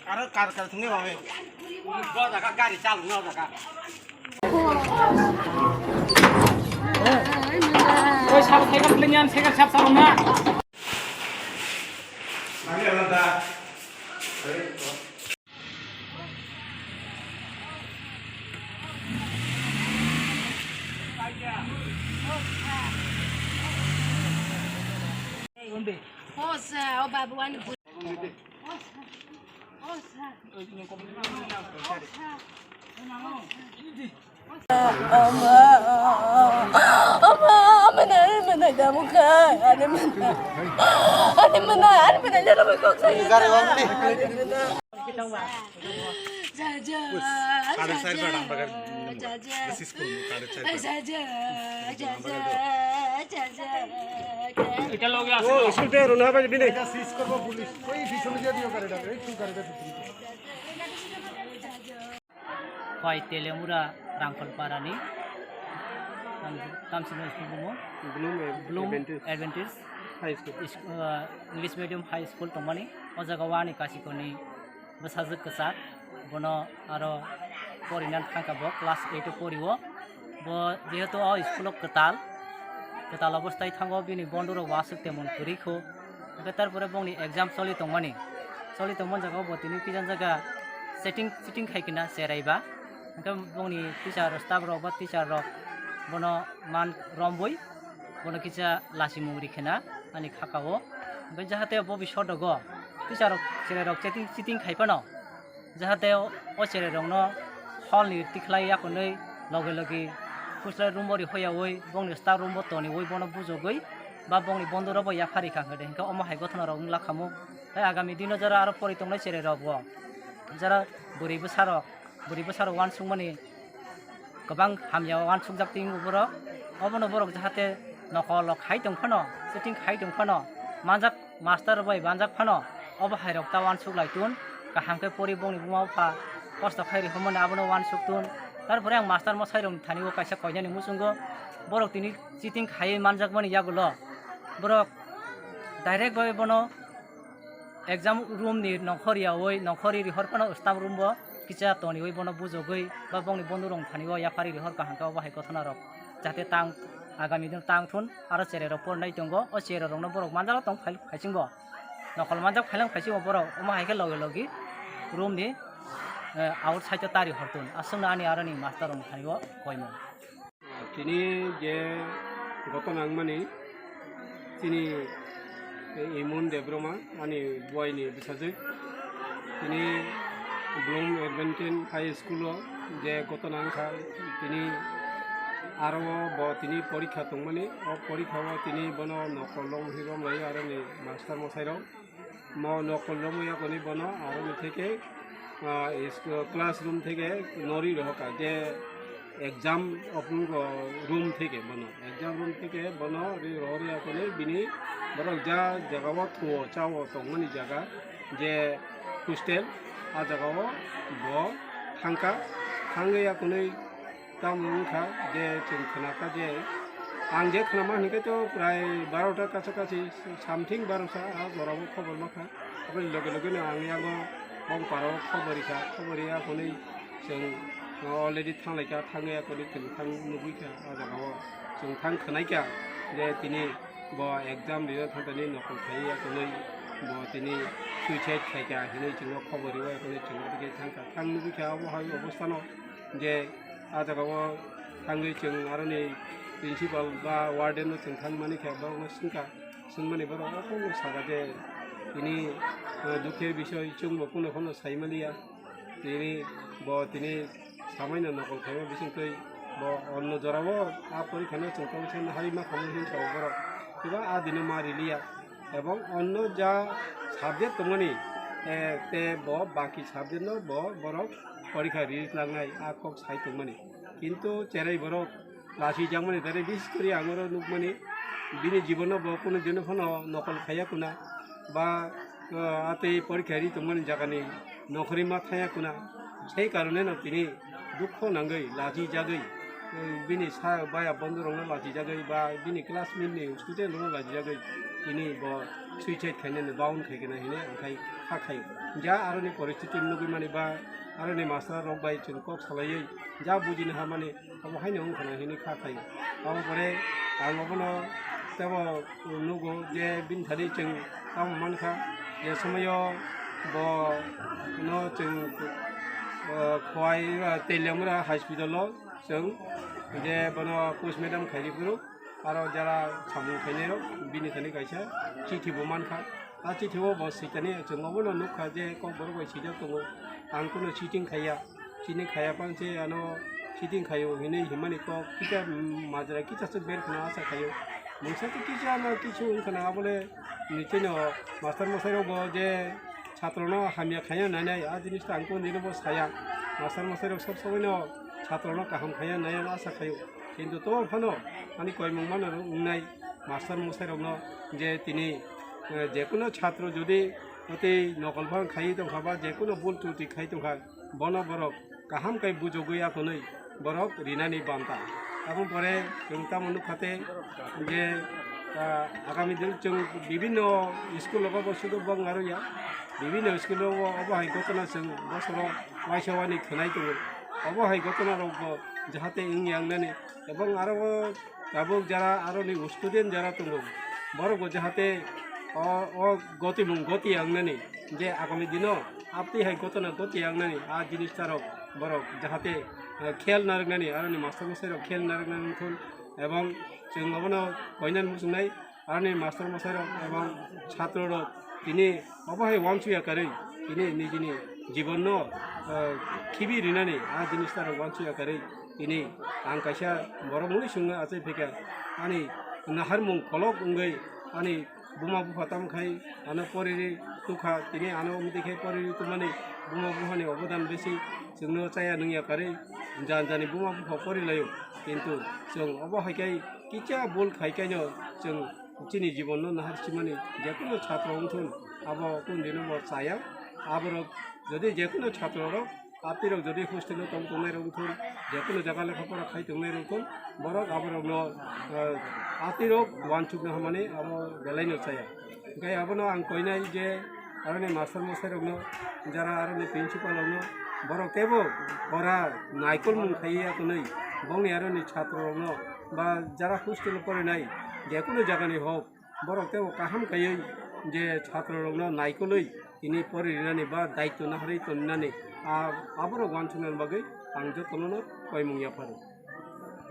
Karena kar sini bawa. Gua jaga garis calu nggak jaga. Oi, siapa saya kelingan saya siap sama nak. Lagi ada dah. Oh, babuan. Mana kamu kan? Ada mana jangan berkok saya. Saja. এটা লগে আছে ও শুনতে রুনা ভাই বিনে এটা সিজ করব police ওই পিছনে যে দিও করে ডাকে একটু করে দে হয় তেলেমুরা রাংখলপারানি তামসিল স্কুল बुङो bloom advantage high school English medium high school तंगमानि ओ जागा वानि कासिकनि बसाजो कसार बनो आरो परिनान थांकाबो क्लास 8 परिवो ब जेहेतु ओ स्कुल कताल अवस्थाय थांगो बिनि बन्दर वासुक तेमन पुरिखो तारपरे बंनि एग्जाम चलि तंगमन जागा बतिनि किजान जागा सिटिं खाइकिना सेराइबा बंनि टीचार स्टाफ रक बा टीचार रक बनो मान रम्बई बनो किसा लासि मुंग्रि खेना आनि खाकाओ ओमफ्राय जाहाथे भबिष्यत दग टीचार सेराइरक सिटिं खाइफानो जाहाथे ओ सेराइरकनो हलनि तिख्लाय याखनै लगे लगे कुसला रूम बरि होयावै बंनि स्टाफ रूम बतनि वै बनो बुजगै बा बंनि बन्दरबो याफारि खांगदे हिंका अमा हाय गथनराव लाखामु आगामी दिन जरा आरो परितंनाय सेराइरक जरा बुरिबो सारो वान सुंमानि गोबां हामियाव वान सुंजाक्तिं बर अबनो बरक जाहाथे नखल खाइ दंफानो सिटिं खाइ दंफानो मानजाक मास्टार बाय बानजाक फानो अब हायरक ता वान सुक लाइतुन गाहामके परि बंनि बुमावफा कष्ट खाइरि हमन आबनो वान सुक्तुन तारपरे आं मास्टार मसाइरं थानिबो कायसा कयनानि मुसुंगो बरक तिनि सिटिं खाइ मानजाक मानि यागुलो बरक डाइरेक्ट बाय बनो एग्जाम रूम नि नखरि रिहरफानो स्टाफ रूम बो किसा तनि वै बनो बुजगै बा बंनि बन्दु रं थानिबो याफारि रिहर काहांका बाहाय गथनारक जाहाथे तां आगामी दिन तांथुन आरो सेरेरक परनाय दंगो ओ सेरेरंनो बरक मानजाला तं फाइल खाइसिंबो नखल मानजाक फाइलां खाइसिंबो बरक अमा हायके लगे लगे रूम नि आउटसाइड तारि हरतुन असंना आनि आरानि मास्टार रं थानिबो कयमो तिनि जे गतनां माने तिनि इमुन देब्रमा आनि बयनि बिसाजो तिनि ब्लुम एडभेन्टेज हाई स्कुल जे गतनां खा तिनि आरो ब तिनि परीक्षा तंमाने ओ परीक्षाव तिनि बनो नकलम हिरम लाई आरो नि मास्टार मसाइराव म नकलम याकनि बनो आरो नि थेके क्लासरूम थेके नरि रहका जे एग्जाम अपन रूम थेके बनो रि रहरिया कने बिनि बरक जा जगाव थुओ चाव तंगमनि जागा जे हस्टेल आ जगाव ब थांगैया कने तामुखा जे जों खोनाखा जे आं जे खोनामा हनिके तो प्राय 12टा काछाकाछि सामथिं 12टा आ जराबो खबर माखा ओमफ्राय लगे लगेनो आंनियाबो बंपाराव खबरिया कने जों अलरेडी थांलायका थांगैया कने थां नुबैखा आ जगाव जों थां खोनायका जे तिनि ब एग्जाम लिरनो थांनानै नकल खाइया कने ब तिनि सुइसाइड खाइका हिनै जों खबरिवा कने जों बिदि थां नुबैखा अबहाय अबस्थानो जे आ जगाव थांगै जों आरो नै प्रिन्सिपाल बा वार्डेन जों थांमानि खेबा सिंका सिंमानि बर अखौ सागा जे तिनि दुखे बिषय जों बकुनो साइमालिया तिनि सामायना नकल खाइमा बिसिंकै ब अन्न जराव आ परीक्षानो जों कौशन हारिमा खामहिन साव बर किबा आ दिनो मारिलिया एवं अन्न जा साबजेक्ट तंगनि ते ब बाकी साबजेक्ट न ब बरक परीक्षा रिलिज लांनाय आ कक साइतंगमनि किन्तु चेराइ बरक लासि जांमनि दारे बिस करि आंगर नुकमनि बिनि जीवनो ब कुनो दिन फनो नकल खाया कुना बा आते परीक्षा रि तंगमनि जागानि नखरि मा थाया कुना সেই কারণে না তিনি দুঃখ নাঙ্গই লাজি জাগই bini sa baya bondorong laji jagai ba bini classmate ni student rong laji jagai ini bo suicide khaine bound khaigena hine angkai khakai ja aroni परिस्थिति नुगै माने बा aroni master rok bai chung kok salai ja bujine ha mane abo haine ong khana hine khakai abo pore ang obono tebo nugo je bin thari chung am mankha je somayo bo no chung khwai telemra hospital lo जों जे बनो post madam खाइरिफोर आरो जरा सामु खाइनेरो बिनि थाने गायसा चिठिबो मानखा आ चिठिबो बस सिटानि जोंबो न नुखा जे को बर गय सिजा दङो आं कुनो चिटिं खाया पांसे आनो चिटिं खायो हिनै हिमानि को किता माजरा कितासो बेर खना आसा खायो मोनसे किजा ना किछु खना बोले निचेनो मास्टर मसाइरो बो जे छात्रनो हामिया खाया नानै आ जिनिसटा आंको निरबो साया मास्टर मसाइरो सब सबैनो ছাত্রনো কাহাম খাইয়া নাই আশা খাইও কিন্তু তো ফানো মানে কয়মং মান উংনাই মাস্টার মশাইরকনো যে তিনি যে কোনো ছাত্র যদি অতি নকল ভাং খাই দংখা বা যে কোনো ভুল ত্রুটি খাই দংখা বন বরক কাহাম কাই বুজগইয়া কनै বরক রিনানি বান্তা এবং পরে जों তামনু খাতে যে আগামী দিন जों বিভিন্ন স্কুলক বসুদো বং আরো ইয়া বিভিন্ন স্কুলক অবহাই ঘটনা जों বছর মাইসাওয়ানি খনাই দङ অবহাই ঘটনারক যাহাতে ইংয়াংনানি এবং আরো গাবক যারা আরো নি স্টুডেন্ট যারা দङ বরক যাহাতে গতি আংনানি যে আগামী দিন আপনি হাই ঘটনা গতি আংনানি আ জিনিসটারক বরক যাহাতে খেল নারগনানি আরো নি মাস্টার মশাইরক খেল নারগনানি থুন এবং जों অবনো কইনান মুসুংনাই আরো নি মাস্টার মশাইরক এবং ছাত্ররক তিনি অবহাই ওয়ানসুয়া কাरै তিনি নিজনি জীবন খিবি রিনানি आ जिनिसटार वानसुया कारै ini ang kaisa boromuni sunga ache pheka ani nahar mung kolok ungai ani buma buha tam khai ana poriri tukha tini ano umti khai poriri tumani buma buhani অবদান বেশি जोंनो chaya nungya karai janjani buma buha porilayo kintu जों অবহাইkai kicha bol khaikaino जों chini জীবনno nahar simani jekono ছাত্র উঠুন abo কোন দিন bo chaya aborok যদি যেকোনো ছাত্ররক আপিরক যদি হোস্টেলে তং তংনাই রংথুন যেকোনো জায়গা লেখাপড়া খাই তংনাই রংথুন বরক আবরক আপিরক ওয়ানচুকনো হামানে আবো বেলাইনো চায়া গাই আবনো আং কইনাই যে আরনি মাস্টার মশাইরকনো যারা আরনি প্রিন্সিপালনো বরক তেবো পড়া নাইকল মুং খাইয়া কनै বংনি আরনি ছাত্ররকনো বা যারা হোস্টেলে পড়ে নাই যেকোনো জায়গানি হোক বরক তেবো কাহাম কাইयै যে ছাত্ররকনো নাইকলই ini pori rinani ba daito nahari to nani aboro wanchunan bagai ang jotolono koimung ya paru